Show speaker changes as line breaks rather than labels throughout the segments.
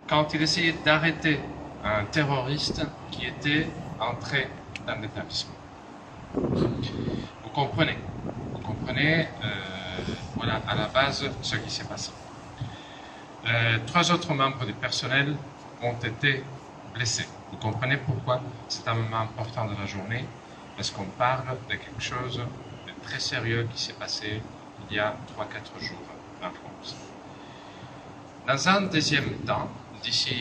quand il essayait d'arrêter un terroriste qui était entré dans l'établissement. Vous comprenez, voilà, à la base, ce qui s'est passé. 3 autres membres du personnel ont été blessés. Vous comprenez pourquoi c'est un moment important de la journée, parce qu'on parle de quelque chose de très sérieux qui s'est passé il y a 3-4 jours en France. Dans un deuxième temps, d'ici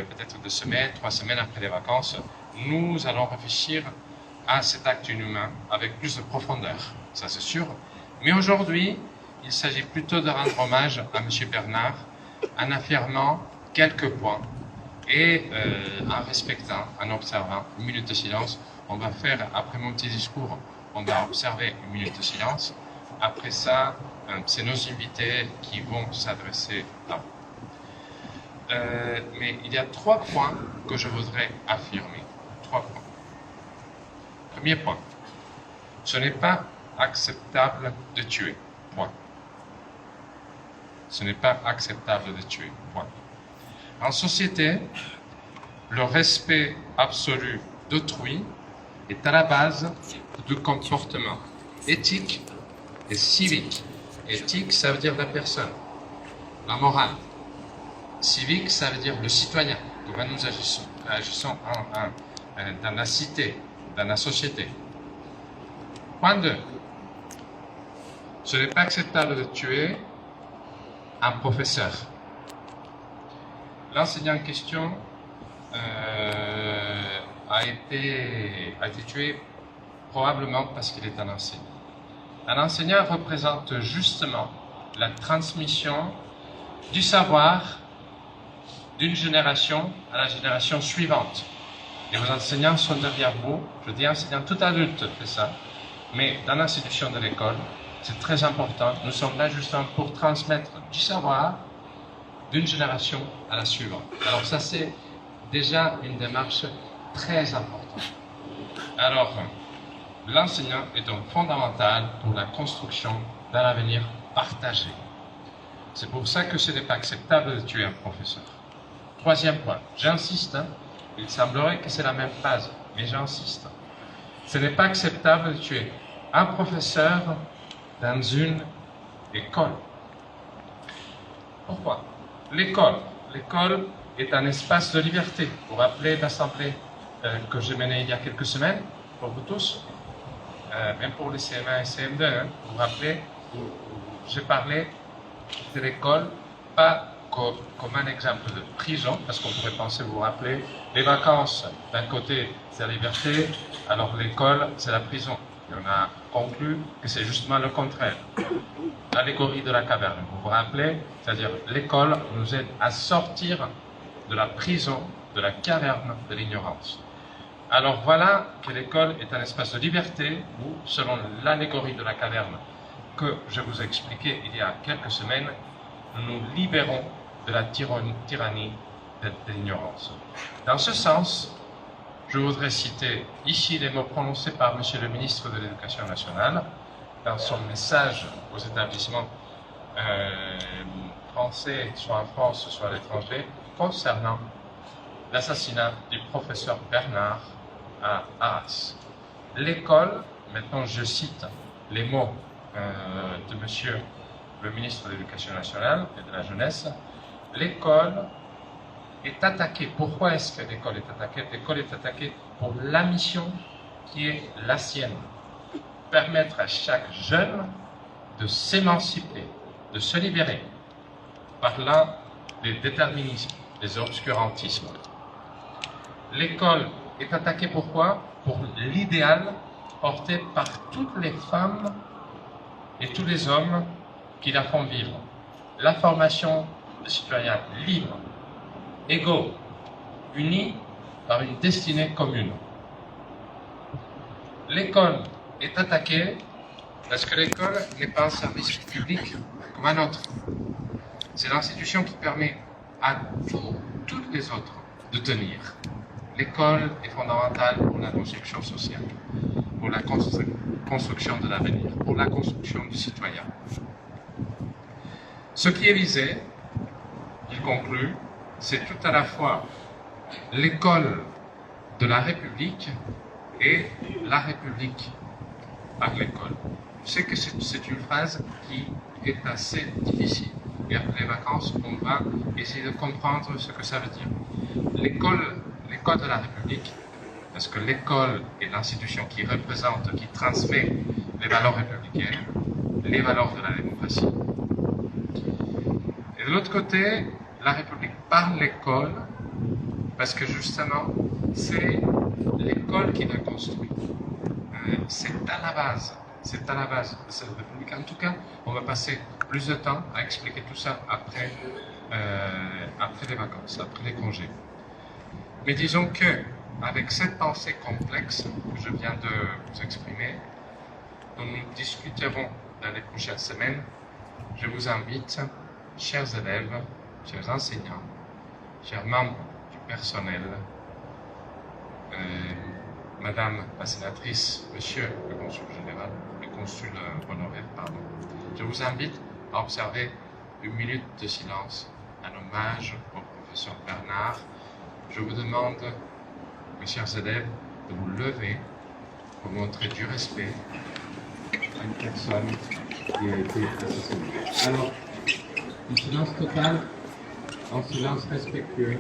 peut-être 2 semaines, 3 semaines après les vacances, nous allons réfléchir à cet acte inhumain avec plus de profondeur, ça c'est sûr. Mais aujourd'hui, il s'agit plutôt de rendre hommage à M. Bernard en affirmant quelques points et en respectant, en observant une minute de silence. On va faire, après mon petit discours, on va observer une minute de silence. Après ça, c'est nos invités qui vont s'adresser à vous. Mais il y a 3 points que je voudrais affirmer. 3 points. Premier point, ce n'est pas acceptable de tuer. Point. Ce n'est pas acceptable de tuer. Point. En société, le respect absolu d'autrui est à la base du comportement éthique et civique. Éthique, ça veut dire la personne, la morale. Civique, ça veut dire le citoyen. Comment nous agissons dans la cité, dans la société. Point 2. Ce n'est pas acceptable de tuer un professeur. L'enseignant en question a été tué probablement parce qu'il est un enseignant. Un enseignant représente justement la transmission du savoir d'une génération à la génération suivante. Et vos enseignants sont derrière vous. Je dis enseignants, tout adulte fait ça. Mais dans l'institution de l'école, c'est très important. Nous sommes là justement pour transmettre du savoir d'une génération à la suivante. Alors ça, c'est déjà une démarche très importante. Alors, l'enseignant est donc fondamental pour la construction d'un avenir partagé. C'est pour ça que ce n'est pas acceptable de tuer un professeur. 3e point, j'insiste, il semblerait que c'est la même phrase, mais j'insiste. Ce n'est pas acceptable de tuer un professeur dans une école. Pourquoi? L'école est un espace de liberté. Vous vous rappelez l'assemblée que j'ai menée il y a quelques semaines, pour vous tous, même pour les CM1 et CM2, hein, vous vous rappelez, j'ai parlé de l'école, pas comme un exemple de prison, parce qu'on pourrait penser, vous vous rappelez, les vacances, d'un côté, c'est la liberté, alors l'école, c'est la prison. Et on a conclu que c'est justement le contraire. L'allégorie de la caverne, vous vous rappelez, c'est-à-dire l'école nous aide à sortir de la prison, de la caverne de l'ignorance. Alors voilà que l'école est un espace de liberté où, selon l'allégorie de la caverne que je vous ai expliqué il y a quelques semaines, nous nous libérons de la tyrannie de l'ignorance. Dans ce sens, je voudrais citer ici les mots prononcés par M. le ministre de l'Éducation nationale dans son message aux établissements français, soit en France, soit à l'étranger, concernant l'assassinat du professeur Bernard à Arras. L'école, maintenant je cite les mots de M. le ministre de l'Éducation nationale et de la jeunesse, l'école est attaquée. Pourquoi est-ce que l'école est attaquée? L'école est attaquée pour la mission qui est la sienne. Permettre à chaque jeune de s'émanciper, de se libérer, par là des déterminismes, des obscurantismes. L'école est attaquée pourquoi? Pour l'idéal porté par toutes les femmes et tous les hommes qui la font vivre. La formation de citoyens libres, égaux, unis par une destinée commune. L'école est attaquée parce que l'école n'est pas un service public comme un autre. C'est l'institution qui permet à toutes les autres de tenir. L'école est fondamentale pour la construction sociale, pour la construction de l'avenir, pour la construction du citoyen. Ce qui est visé, il conclut, c'est tout à la fois l'école de la République et la République par l'école. Je sais que c'est une phrase qui est assez difficile. Et après les vacances, on va essayer de comprendre ce que ça veut dire. L'école de la République, parce que l'école est l'institution qui représente, qui transmet les valeurs républicaines, les valeurs de la démocratie. Et de l'autre côté, la République par l'école, parce que justement, c'est l'école qui la construit. C'est à la base de cette République. En tout cas, on va passer plus de temps à expliquer tout ça après les vacances, après les congés. Mais disons que, avec cette pensée complexe que je viens de vous exprimer, dont nous discuterons dans les prochaines semaines, je vous invite, chers élèves, chers enseignants, chers membres du personnel, Madame la sénatrice, Monsieur le consul général, le consul honoraire, pardon, je vous invite à observer une minute de silence, un hommage au professeur Bernard. Je vous demande, mes chers élèves, de vous lever pour montrer du respect à une personne qui a été assassinée. Alors, un silence total, un silence respectueux,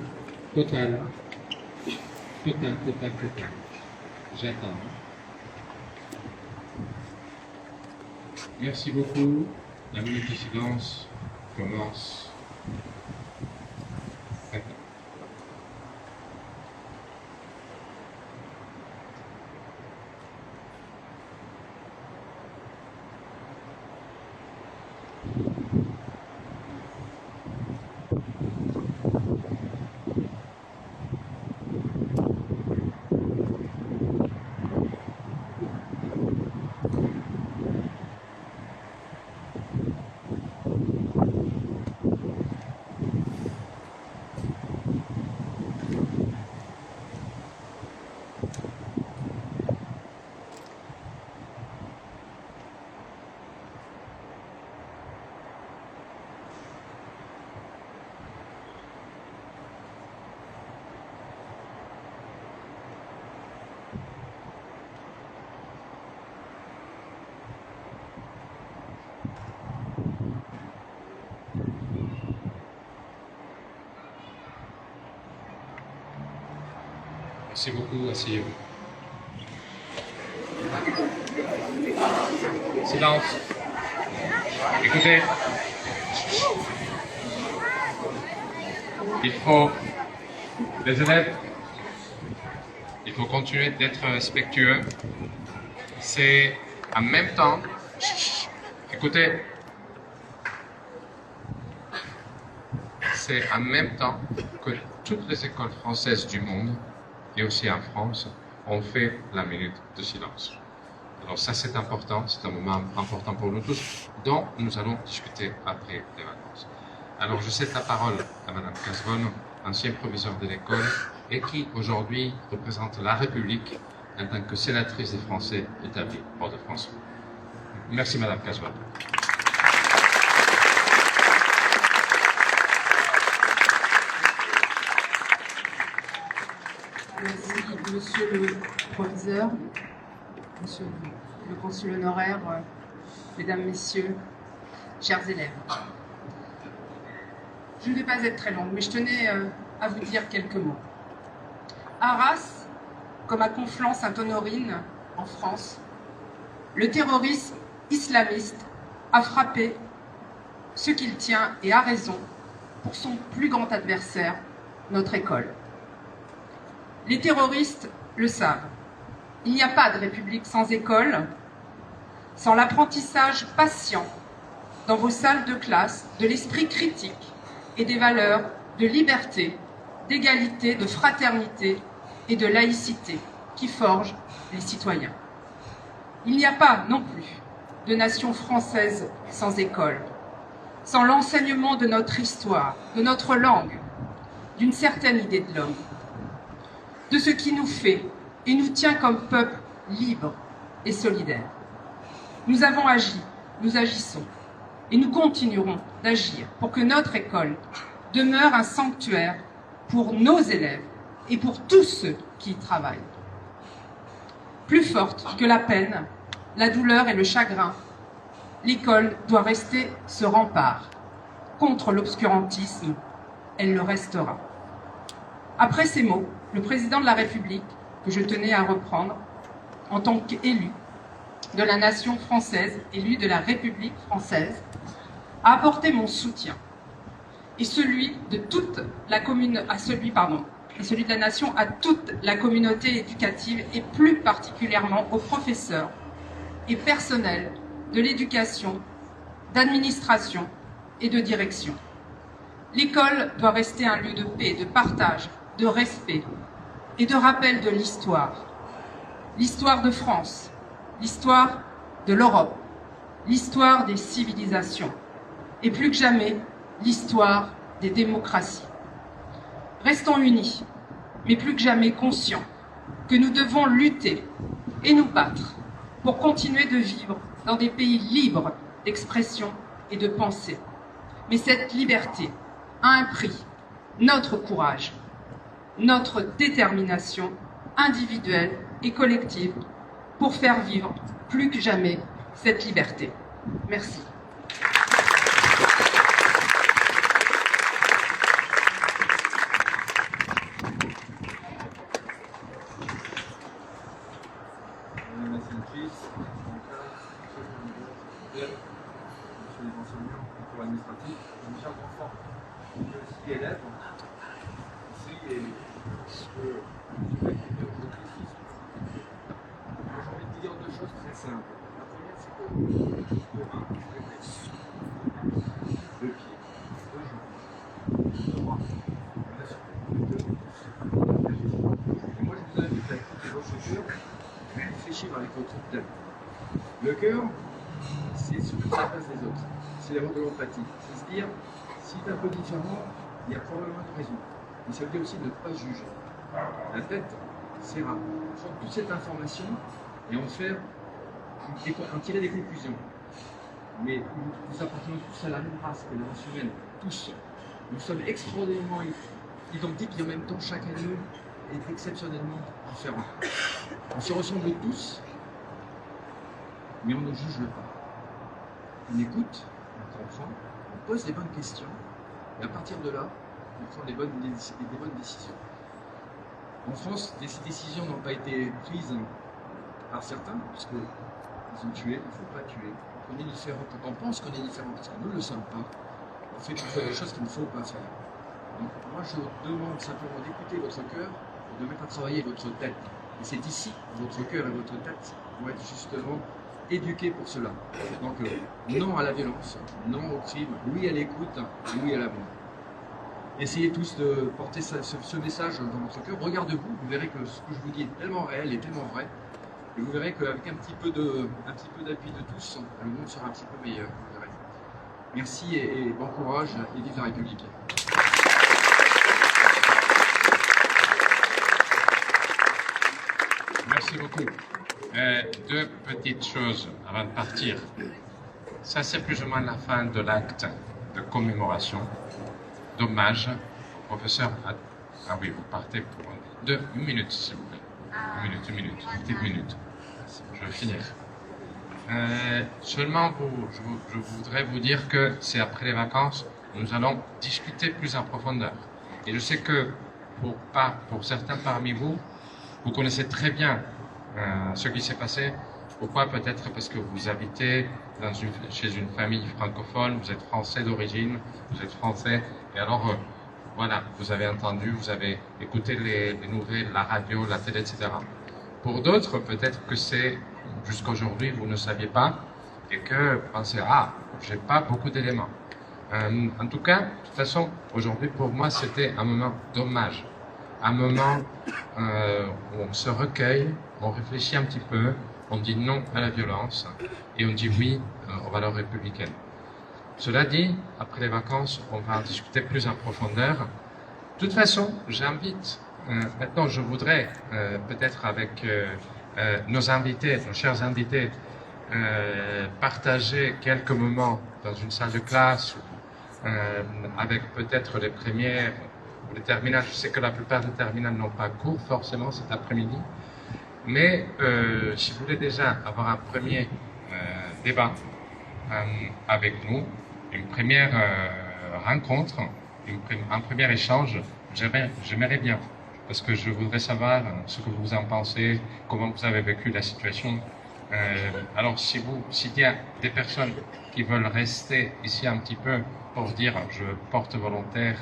total. J'attends. Merci beaucoup. La minute de silence commence maintenant. Merci beaucoup, asseyez-vous. Silence. Écoutez. Les élèves, il faut continuer d'être respectueux. C'est en même temps, écoutez, c'est en même temps que toutes les écoles françaises du monde, et aussi en France, ont fait la minute de silence. Alors ça c'est important, c'est un moment important pour nous tous, dont nous allons discuter après les vacances. Alors je cède la parole à Madame Casvonne, ancienne proviseure de l'école, et qui aujourd'hui représente la République en tant que sénatrice des Français établis hors de France. Merci Madame Casvonne.
Merci, Monsieur le proviseur, Monsieur le consul honoraire, Mesdames, Messieurs, chers élèves. Je ne vais pas être très longue, mais je tenais à vous dire quelques mots. À Arras, comme à Conflans-Sainte-Honorine, en France, le terrorisme islamiste a frappé ce qu'il tient, et a raison, pour son plus grand adversaire, notre école. Les terroristes le savent. Il n'y a pas de république sans école, sans l'apprentissage patient dans vos salles de classe de l'esprit critique et des valeurs de liberté, d'égalité, de fraternité et de laïcité qui forgent les citoyens. Il n'y a pas non plus de nation française sans école, sans l'enseignement de notre histoire, de notre langue, d'une certaine idée de l'homme, de ce qui nous fait et nous tient comme peuple libre et solidaire. Nous avons agi, nous agissons, et nous continuerons d'agir pour que notre école demeure un sanctuaire pour nos élèves et pour tous ceux qui y travaillent. Plus forte que la peine, la douleur et le chagrin, l'école doit rester ce rempart. Contre l'obscurantisme, elle le restera. Après ces mots, le président de la République, que je tenais à reprendre, en tant qu'élu de la nation française, élu de la République française, a apporté mon soutien et celui de la nation à toute la communauté éducative et plus particulièrement aux professeurs et personnels de l'éducation, d'administration et de direction. L'école doit rester un lieu de paix, de partage, de respect et de rappel de l'histoire. L'histoire de France, l'histoire de l'Europe, l'histoire des civilisations et plus que jamais, l'histoire des démocraties. Restons unis, mais plus que jamais conscients que nous devons lutter et nous battre pour continuer de vivre dans des pays libres d'expression et de pensée. Mais cette liberté a un prix, notre courage, notre détermination individuelle et collective pour faire vivre plus que jamais cette liberté. Merci.
Madame la sénatrice, monsieur les enseignants, pour l'administratif, mes chers enfants, je suis aussi élève ici et je vais écouter aujourd'hui ici. J'ai envie de dire deux choses très simples. La première, c'est que demain, je vais mettre deux pieds, deux jambes, deux bras, bien sûr, et moi, je vous invite à écouter votre cœur, réfléchir avec votre tête. Le cœur, c'est ce que ça passe des autres. C'est l'amour de l'empathie. C'est se dire, si tu es un peu différent, il y a probablement une raison. Mais ça veut dire aussi de ne pas juger. La tête, c'est rare. On prend toute cette information et en tirer des conclusions. Mais nous appartenons tous à la même race, que la race humaine. Tous. Nous sommes extraordinairement identiques et en même temps, chacun de nous est exceptionnellement différent. On se ressemble tous, mais on ne juge pas. On écoute, on comprend, on pose des bonnes questions, et à partir de là, on prend des bonnes décisions. En France, ces décisions n'ont pas été prises par certains, puisqu'ils ont tué, il ne faut pas tuer. On est différent, quand on pense qu'on est différent, parce que nous ne le sommes pas, on fait toujours des choses qu'il ne faut pas faire. Donc moi, je vous demande simplement d'écouter votre cœur et de mettre à travailler votre tête. Et c'est ici, votre cœur et votre tête vont être justement éduqués pour cela. Donc non à la violence, non au crime, oui à l'écoute, oui à l'amour. Essayez tous de porter ce message dans votre cœur. Regardez-vous, vous verrez que ce que je vous dis est tellement réel et tellement vrai. Et vous verrez qu'avec un petit peu d'appui de tous, le monde sera un petit peu meilleur. Vous verrez. Merci et bon courage et vive la République.
Merci beaucoup. Deux petites choses avant de partir. Ça, c'est plus ou moins la fin de l'acte de commémoration, d'hommage au professeur. Ah oui, vous partez pour une minute, s'il vous plaît. Une petite minute. Je vais finir. Seulement, je voudrais vous dire que c'est après les vacances, nous allons discuter plus en profondeur. Et je sais que pour certains parmi vous, vous connaissez très bien ce qui s'est passé. Pourquoi? Peut-être parce que vous habitez chez une famille francophone, vous êtes français d'origine, vous êtes français, et alors voilà, vous avez entendu, vous avez écouté les nouvelles, la radio, la télé, etc. Pour d'autres, peut-être que c'est jusqu'à aujourd'hui, vous ne saviez pas, et que vous pensez, ah, j'ai pas beaucoup d'éléments. En tout cas, de toute façon, aujourd'hui, pour moi, c'était un moment d'hommage. Un moment où on se recueille, on réfléchit un petit peu, on dit non à la violence et on dit oui aux valeurs républicaines. Cela dit, après les vacances, on va en discuter plus en profondeur. De toute façon, j'invite, maintenant je voudrais peut-être avec nos invités, nos chers invités, partager quelques moments dans une salle de classe avec peut-être les premières pour les terminales. Je sais que la plupart des terminales n'ont pas cours forcément cet après-midi. Mais si vous voulez déjà avoir un premier débat avec nous, une première rencontre, un premier échange, j'aimerais bien. Parce que je voudrais savoir ce que vous en pensez, comment vous avez vécu la situation. Alors, s'il y a des personnes qui veulent rester ici un petit peu pour dire je porte volontaire,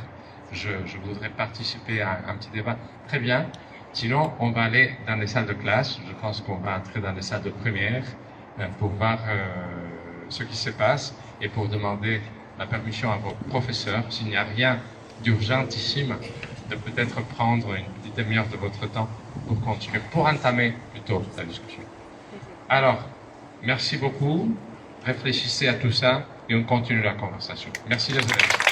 je voudrais participer à un petit débat, très bien. Sinon, on va aller dans les salles de classe. Je pense qu'on va entrer dans les salles de première pour voir ce qui se passe et pour demander la permission à vos professeurs, s'il n'y a rien d'urgentissime, de peut-être prendre une petite demi-heure de votre temps pour continuer, pour entamer plutôt la discussion. Alors, merci beaucoup. Réfléchissez à tout ça et on continue la conversation. Merci les élèves.